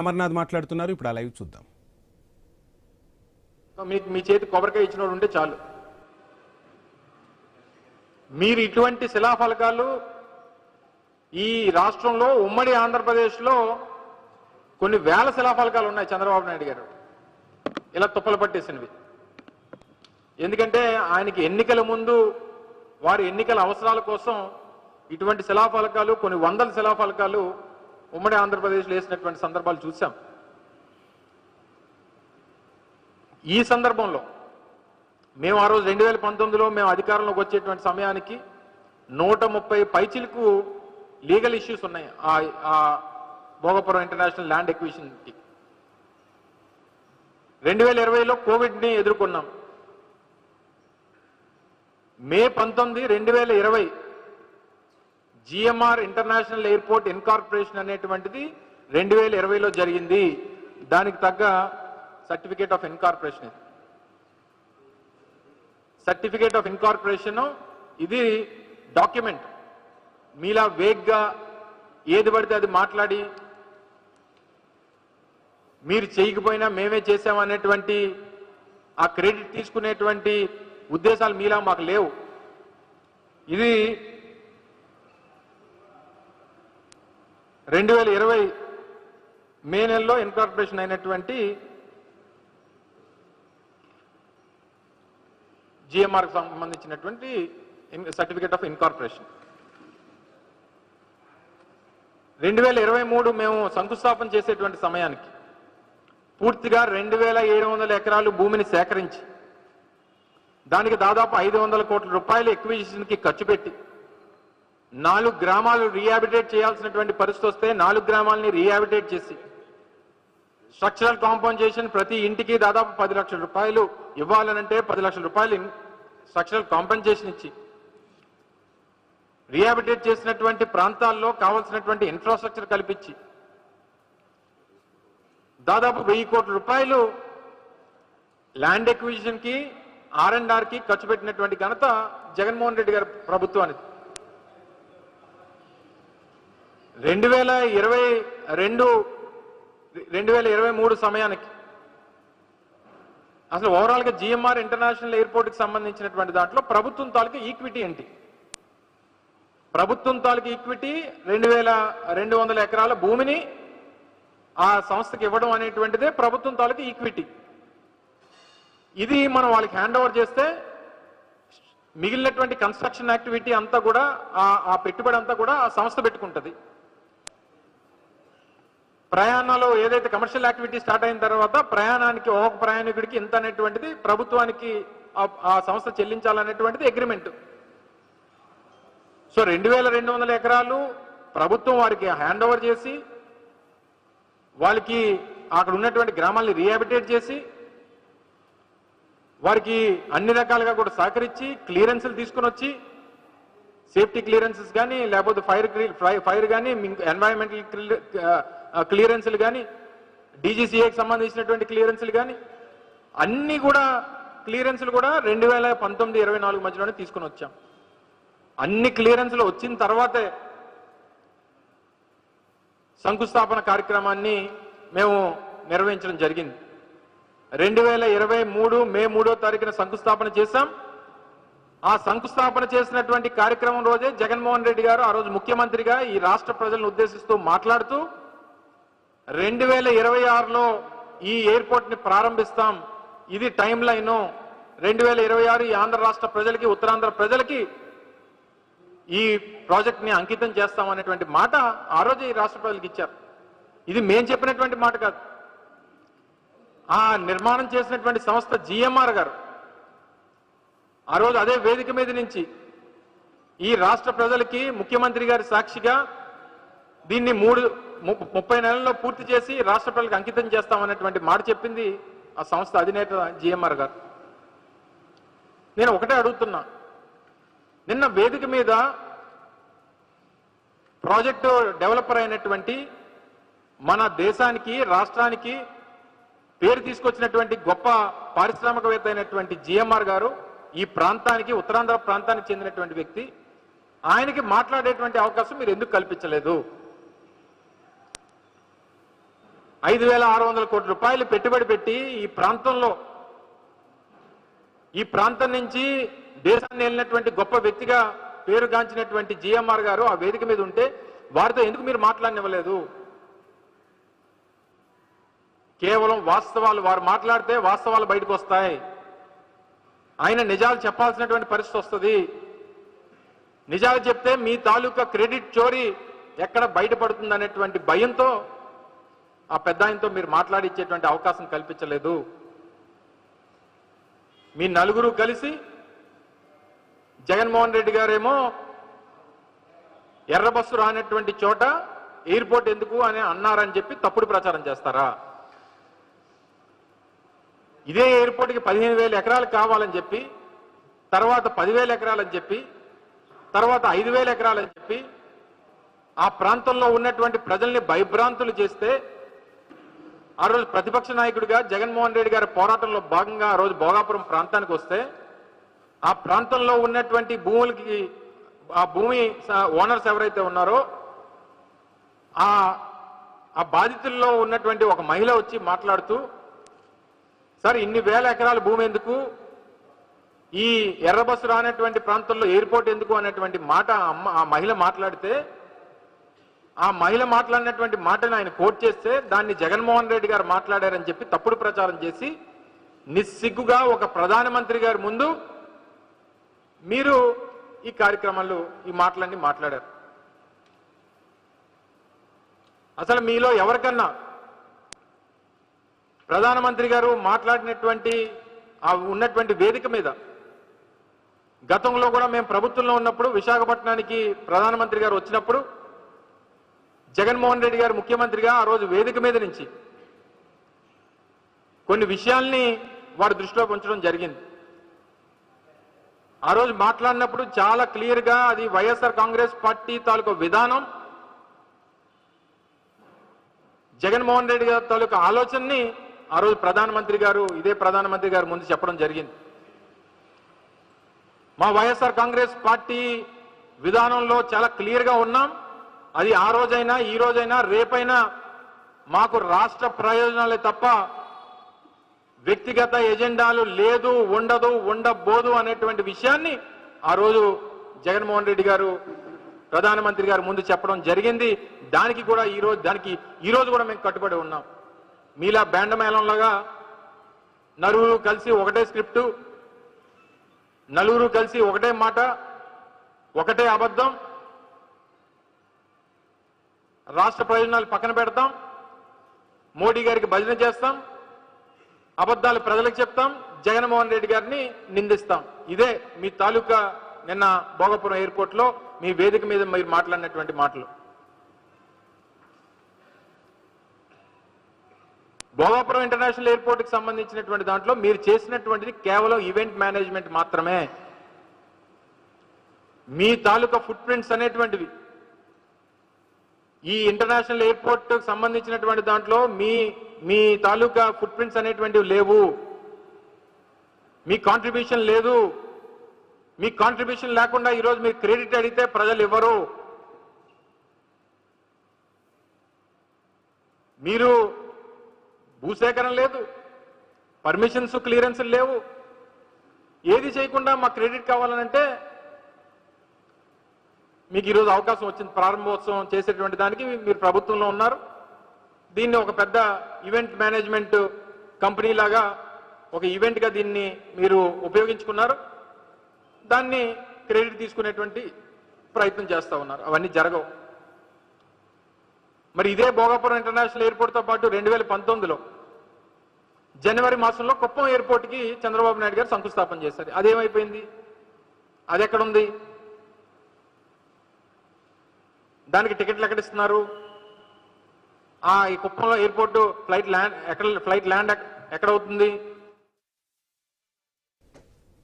అమర్నాథ్ మాట్లాడుతున్నారు. ఇప్పుడు ఆ లైవ్ చూద్దాం. మీ చేతి కొబ్బరికాయ ఇచ్చినోడు ఉంటే చాలు. మీరు ఇటువంటి శిలాఫలకాలు ఈ రాష్ట్రంలో ఉమ్మడి ఆంధ్రప్రదేశ్లో కొన్ని వేల శిలాఫలకాలు ఉన్నాయి చంద్రబాబు నాయుడు గారు ఇలా తుప్పలు పట్టేసినవి. ఎందుకంటే ఆయనకి ఎన్నికల ముందు వారి ఎన్నికల అవసరాల కోసం ఇటువంటి శిలాఫలకాలు కొన్ని వందల శిలాఫలకాలు ఉమ్మడి ఆంధ్రప్రదేశ్లో వేసినటువంటి సందర్భాలు చూసాం. ఈ సందర్భంలో మేము ఆ రోజు 2019లో మేము అధికారంలోకి వచ్చేటువంటి సమయానికి 130 పైచిలకు లీగల్ ఇష్యూస్ ఉన్నాయి ఆ భోగపురం ఇంటర్నేషనల్ ల్యాండ్ ఎక్విజిషన్కి. 2020లో కోవిడ్ని ఎదుర్కొన్నాం. మే 19, 2020 జిఎంఆర్ ఇంటర్నేషనల్ ఎయిర్పోర్ట్ ఇన్కార్పొరేషన్ అనేటువంటిది 2020లో జరిగింది. దానికి తగ్గ సర్టిఫికేట్ ఆఫ్ ఇన్కార్పొరేషన్ ఇది. సర్టిఫికేట్ ఆఫ్ ఇన్కార్పొరేషన్ ఇది డాక్యుమెంట్. మీలా వేగ్గా ఏది పడితే అది మాట్లాడి మీరు చేయకపోయినా మేమే చేసామనేటువంటి ఆ క్రెడిట్ తీసుకునేటువంటి ఉద్దేశాలు మీలా మాకు లేవు. ఇది 2020 మే నెలలో ఇన్కార్పొరేషన్ అయినటువంటి జిఎంఆర్కి సంబంధించినటువంటి సర్టిఫికేట్ ఆఫ్ ఇన్కార్పొరేషన్. 2023 మేము శంకుస్థాపన చేసేటువంటి సమయానికి పూర్తిగా 2700 ఎకరాలు భూమిని సేకరించి దానికి దాదాపు 500 కోట్ల రూపాయలు ఎక్విజిషన్కి ఖర్చు పెట్టి 4 గ్రామాలు రీహాబిటేట్ చేయాల్సినటువంటి పరిస్థితి వస్తే 4 గ్రామాలని రీహాబిటేట్ చేసి స్ట్రక్చరల్ కాంపన్సేషన్ ప్రతి ఇంటికి దాదాపు 10 లక్షల రూపాయలు ఇవ్వాలనంటే 10 లక్షల రూపాయలు స్ట్రక్చరల్ కాంపన్సేషన్ ఇచ్చి రీహాబిటేట్ చేసినటువంటి ప్రాంతాల్లో కావాల్సినటువంటి ఇన్ఫ్రాస్ట్రక్చర్ కల్పించి దాదాపు 1000 కోట్ల రూపాయలు ల్యాండ్ ఎక్విజిషన్కి R&Rకి ఖర్చు పెట్టినటువంటి ఘనత జగన్మోహన్ రెడ్డి గారి ప్రభుత్వానికి. 2023 సమయానికి అసలు ఓవరాల్గా జిఎంఆర్ ఇంటర్నేషనల్ ఎయిర్పోర్ట్కి సంబంధించినటువంటి దాంట్లో ప్రభుత్వం తాలూకు ఈక్విటీ ఏంటి? ప్రభుత్వం తాలూకు ఈక్విటీ 2200 ఎకరాల భూమిని ఆ సంస్థకి ఇవ్వడం అనేటువంటిదే ప్రభుత్వం తాలూకు ఈక్విటీ. ఇది మనం వాళ్ళకి హ్యాండ్ ఓవర్ చేస్తే మిగిలినటువంటి కన్స్ట్రక్షన్ యాక్టివిటీ అంతా కూడా ఆ పెట్టుబడి అంతా కూడా ఆ సంస్థ పెట్టుకుంటుంది. ప్రయాణంలో ఏదైతే కమర్షియల్ యాక్టివిటీ స్టార్ట్ అయిన తర్వాత ప్రయాణానికి ఒక ప్రయాణికుడికి ఇంత అనేటువంటిది ప్రభుత్వానికి ఆ సంస్థ చెల్లించాలనేటువంటిది అగ్రిమెంట్. సో 2200 ఎకరాలు ప్రభుత్వం వారికి హ్యాండ్ ఓవర్ చేసి వాళ్ళకి అక్కడ ఉన్నటువంటి గ్రామాల్ని రీహాబిటేట్ చేసి వారికి అన్ని రకాలుగా కూడా సహకరించి క్లియరెన్స్లు తీసుకుని వచ్చి సేఫ్టీ క్లియరెన్సెస్ కానీ లేకపోతే ఫైర్ కానీ ఎన్వైరన్మెంటల్ క్లియరెన్స్లు కానీ డీజీసీఏకి సంబంధించినటువంటి క్లియరెన్స్లు కానీ అన్ని కూడా క్లియరెన్స్లు కూడా 2019-24 మధ్యలోనే తీసుకుని వచ్చాం. అన్ని క్లియరెన్స్లు వచ్చిన తర్వాతే శంకుస్థాపన కార్యక్రమాన్ని మేము నిర్వహించడం జరిగింది. 2023 మే 3వ తారీఖున శంకుస్థాపన చేశాం. ఆ శంకుస్థాపన చేసినటువంటి కార్యక్రమం రోజే జగన్మోహన్ రెడ్డి గారు ఆ రోజు ముఖ్యమంత్రిగా ఈ రాష్ట్ర ప్రజలను ఉద్దేశిస్తూ మాట్లాడుతూ 2026లో ఈ ఎయిర్పోర్ట్ ని ప్రారంభిస్తాం, ఇది టైం లైన్, 2026 ఈ ఆంధ్ర రాష్ట్ర ప్రజలకి ఉత్తరాంధ్ర ప్రజలకి ఈ ప్రాజెక్ట్ ని అంకితం చేస్తామనేటువంటి మాట ఆ రోజు ఈ రాష్ట్ర ప్రజలకు ఇచ్చారు. ఇది మేం చెప్పినటువంటి మాట కాదు. ఆ నిర్మాణం చేసినటువంటి సంస్థ జిఎంఆర్ గారు ఆ రోజు అదే వేదిక మీద నుంచి ఈ రాష్ట్ర ప్రజలకి ముఖ్యమంత్రి గారి సాక్షిగా దీన్ని 30 నెలల్లో పూర్తి చేసి రాష్ట్ర ప్రజలకు అంకితం చేస్తామనేటువంటి మాట చెప్పింది ఆ సంస్థ అధినేత జిఎంఆర్ గారు. నేను ఒకటే అడుగుతున్నా, నిన్న వేదిక మీద ప్రాజెక్టు డెవలపర్ అయినటువంటి మన దేశానికి రాష్ట్రానికి పేరు తీసుకొచ్చినటువంటి గొప్ప పారిశ్రామికవేత్త అయినటువంటి జిఎంఆర్ గారు ఈ ప్రాంతానికి ఉత్తరాంధ్ర ప్రాంతానికి చెందినటువంటి వ్యక్తి, ఆయనకి మాట్లాడేటువంటి అవకాశం మీరు ఎందుకు కల్పించలేదు? 5,600 కోట్ల రూపాయలు పెట్టుబడి పెట్టి ఈ ప్రాంతం నుంచి దేశాన్ని వెళ్ళినటువంటి గొప్ప వ్యక్తిగా పేరుగాంచినటువంటి జిఎంఆర్ గారు ఆ వేదిక మీద ఉంటే వారితో ఎందుకు మీరు మాట్లాడనివ్వలేదు? కేవలం వాస్తవాలు, వారు మాట్లాడితే వాస్తవాలు బయటకు వస్తాయి. ఆయన నిజాలు చెప్పాల్సినటువంటి పరిస్థితి వస్తుంది. నిజాలు చెప్తే మీ తాలూకా క్రెడిట్ చోరీ ఎక్కడ బయటపడుతుంది అనేటువంటి భయంతో ఆ పెద్ద ఆయనతో మీరు మాట్లాడించేటువంటి అవకాశం కల్పించలేదు. మీ నలుగురు కలిసి జగన్మోహన్ రెడ్డి గారేమో ఎర్ర బస్సు రానటువంటి చోట ఎయిర్పోర్ట్ ఎందుకు అని అన్నారని చెప్పి తప్పుడు ప్రచారం చేస్తారా? ఇదే ఎయిర్పోర్ట్కి 15,000 ఎకరాలు కావాలని చెప్పి, తర్వాత 10,000 ఎకరాలని చెప్పి, తర్వాత 5,000 ఎకరాలని చెప్పి ఆ ప్రాంతంలో ఉన్నటువంటి ప్రజల్ని భయభ్రాంతులు చేస్తే ఆ రోజు ప్రతిపక్ష నాయకుడిగా జగన్మోహన్ రెడ్డి గారి పోరాటంలో భాగంగా ఆ రోజు భోగాపురం ప్రాంతానికి వస్తే ఆ ప్రాంతంలో ఉన్నటువంటి భూములకి, ఆ భూమి ఓనర్స్ ఎవరైతే ఉన్నారో ఆ బాధితుల్లో ఉన్నటువంటి ఒక మహిళ వచ్చి మాట్లాడుతూ, సార్ ఇన్ని వేల ఎకరాల భూమి ఎందుకు, ఈ ఎర్ర బస్సు రానటువంటి ప్రాంతంలో ఎయిర్పోర్ట్ ఎందుకు అనేటువంటి మాట ఆ మహిళ మాట్లాడితే, ఆ మహిళ మాట్లాడినటువంటి మాటను ఆయన కోట్ చేస్తే దాన్ని జగన్మోహన్ రెడ్డి గారు మాట్లాడారని చెప్పి తప్పుడు ప్రచారం చేసి నిస్సిగ్గుగా ఒక ప్రధానమంత్రి గారి ముందు మీరు ఈ కార్యక్రమాలు, ఈ మాటలన్నీ మాట్లాడారు. అసలు మీలో ఎవరికన్నా ప్రధానమంత్రి గారు మాట్లాడినటువంటి ఆ ఉన్నటువంటి వేదిక మీద గతంలో కూడా మేము ప్రభుత్వంలో ఉన్నప్పుడు విశాఖపట్నానికి ప్రధానమంత్రి గారు వచ్చినప్పుడు జగన్మోహన్ రెడ్డి గారు ముఖ్యమంత్రిగా ఆ రోజు వేదిక మీద నుంచి కొన్ని విషయాల్ని వారి దృష్టిలో ఉంచడం జరిగింది. ఆ రోజు మాట్లాడినప్పుడు చాలా క్లియర్గా అది వైఎస్ఆర్ కాంగ్రెస్ పార్టీ తాలూకు విధానం, జగన్మోహన్ రెడ్డి గారి తాలూకు ఆలోచనని ఆ రోజు ఇదే ప్రధానమంత్రి గారు ముందు చెప్పడం జరిగింది. మా వైఎస్ఆర్ కాంగ్రెస్ పార్టీ విధానంలో చాలా క్లియర్గా ఉన్నాం. అది ఆ రోజైనా, ఈ రోజైనా, రేపైనా మాకు రాష్ట్ర ప్రయోజనాలే తప్ప వ్యక్తిగత ఎజెండాలు లేదు, ఉండదు, ఉండబోదు అనేటువంటి విషయాన్ని ఆ రోజు జగన్మోహన్ రెడ్డి గారు ప్రధానమంత్రి గారు ముందు చెప్పడం జరిగింది. దానికి ఈ రోజు కూడా మేము కట్టుబడి ఉన్నాం. మీలా బేండమేళంలాగా నలుగురు కలిసి ఒకటే స్క్రిప్టు, నలుగురు కలిసి ఒకటే మాట, ఒకటే అబద్ధం, రాష్ట్ర ప్రయోజనాలు పక్కన పెడతాం, మోడీ గారికి భజన చేస్తాం, అబద్ధాలు ప్రజలకు చెప్తాం, జగన్మోహన్ రెడ్డి గారిని నిందిస్తాం. ఇదే మీ తాలూకా నిన్న భోగాపురం ఎయిర్పోర్ట్ లో మీ వేదిక మీద మీరు మాట్లాడినటువంటి మాటలు. భోగాపురం ఇంటర్నేషనల్ ఎయిర్పోర్ట్ కి సంబంధించినటువంటి దాంట్లో మీరు చేసినటువంటిది కేవలం ఈవెంట్ మేనేజ్మెంట్ మాత్రమే. మీ తాలూకా ఫుట్ ప్రింట్స్ అనేటువంటివి ఈ ఇంటర్నేషనల్ ఎయిర్పోర్ట్ సంబంధించినటువంటి దాంట్లో మీ తాలూకా ఫుట్ ప్రింట్స్ అనేటువంటివి లేవు. మీ కాంట్రిబ్యూషన్ లేదు. మీ కాంట్రిబ్యూషన్ లేకుండా ఈరోజు మీరు క్రెడిట్ అడిగితే ప్రజలు ఇవ్వరు. మీరు భూసేకరణ లేదు, పర్మిషన్స్ క్లియరెన్స్ లేవు, ఏది చేయకుండా మా క్రెడిట్ కావాలనంటే మీకు ఈరోజు అవకాశం వచ్చింది. ప్రారంభోత్సవం చేసేటువంటి దానికి మీరు ప్రభుత్వంలో ఉన్నారు. దీన్ని ఒక పెద్ద ఈవెంట్ మేనేజ్మెంట్ కంపెనీ లాగా ఒక ఈవెంట్గా దీన్ని మీరు ఉపయోగించుకున్నారు. దాన్ని క్రెడిట్ తీసుకునేటువంటి ప్రయత్నం చేస్తూ ఉన్నారు. అవన్నీ జరగవు. మరి ఇదే భోగాపురం ఇంటర్నేషనల్ ఎయిర్పోర్ట్తో పాటు 2019లో జనవరి మాసంలో కుప్పం ఎయిర్పోర్ట్కి చంద్రబాబు నాయుడు గారు శంకుస్థాపన చేశారు. అదేమైపోయింది? అది ఎక్కడుంది? దానికి టికెట్లు ఎక్కడ ఇస్తున్నారు? ఈ కుప్పంలో ఎయిర్పోర్ట్ ఫ్లైట్ ల్యాండ్ ఎక్కడ అవుతుంది?